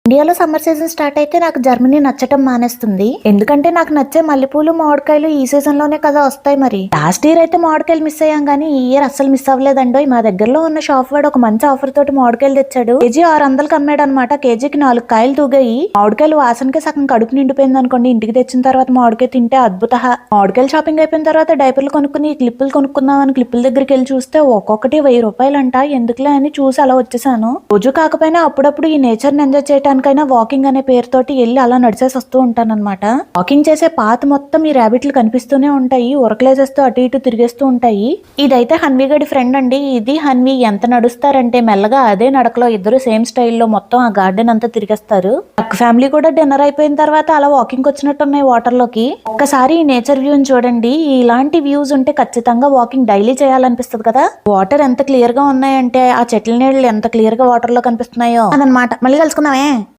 ఇండియాలో summer season start అయితే నాకు జర్మనీ నచ్చటం మానేస్తుంది. ఎందుకంటే నాకు నచ్చే మల్లెపూలు మామిడికాయలు ఈ సీజన్ లోనే కదా వస్తాయి. మరి లాస్ట్ ఇయర్ అయితే మామిడికాయలు మిస్ అయ్యాం కానీ ఈ ఇయర్ అస్సలు మిస్ అవ్వలేదండో. మా దగ్గరలో ఉన్న షాప్ వాడు ఒక మంచి ఆఫర్ తోటి మామిడికాయలు తెచ్చాడు. కేజీ 600కి అమ్మాడు అనమాట. కేజీకి 4 కాయలు తూగాయి. మామిడికాయలు వాసనకే సగం కడుపు నిండిపోయింది అనుకోండి. ఇంటికి తెచ్చిన తర్వాత మామిడికాయ తింటే అద్భుత. మామిడికాయలు షాపింగ్ అయిపోయిన తర్వాత డైపర్లు కొనుక్కుని క్లిప్పులు కొనుక్కుందాం అని క్లిప్పుల దగ్గరికి వెళ్ళి చూస్తే ఒక్కొక్కటి 1000 రూపాయలంట. ఎందుకులే అని చూసి అలా వచ్చేసాను. రోజు కాకపోయినా అప్పుడప్పుడు ఈ నేచర్ ని ఎంజాయ్ చేయడానికి వాకింగ్ అనే పేరుతోటి వెళ్ళి అలా నడిచేసి వస్తూ ఉంటానన్నమాట. వాకింగ్ చేసే పాత్ మొత్తం ఈ ర్యాబిట్లు కనిపిస్తూనే ఉంటాయి. ఉరకలేసేస్తూ అటు ఇటు తిరిగేస్తూ ఉంటాయి. ఇదైతే హన్వి గడి ఫ్రెండ్ అండి. ఇది హన్వి. ఎంత నడుస్తారంటే మెల్లగా అదే నడకలో ఇద్దరు సేమ్ స్టైల్లో మొత్తం ఆ గార్డెన్ అంతా తిరిగేస్తారు. అక్క ఫ్యామిలీ కూడా డిన్నర్ అయిపోయిన తర్వాత అలా వాకింగ్ వచ్చినట్టు ఉన్నాయి వాటర్ లోకి. ఒక్కసారి ఈ నేచర్ వ్యూని చూడండి. ఇలాంటి వ్యూస్ ఉంటే ఖచ్చితంగా వాకింగ్ డైలీ చేయాలనిపిస్తుంది కదా. వాటర్ ఎంత క్లియర్ గా ఉన్నాయంటే ఆ చెట్ల నీళ్ళు ఎంత క్లియర్ గా వాటర్ లో కనిపిస్తున్నాయో అదనమాట. మళ్ళీ కలుసుకుందామే.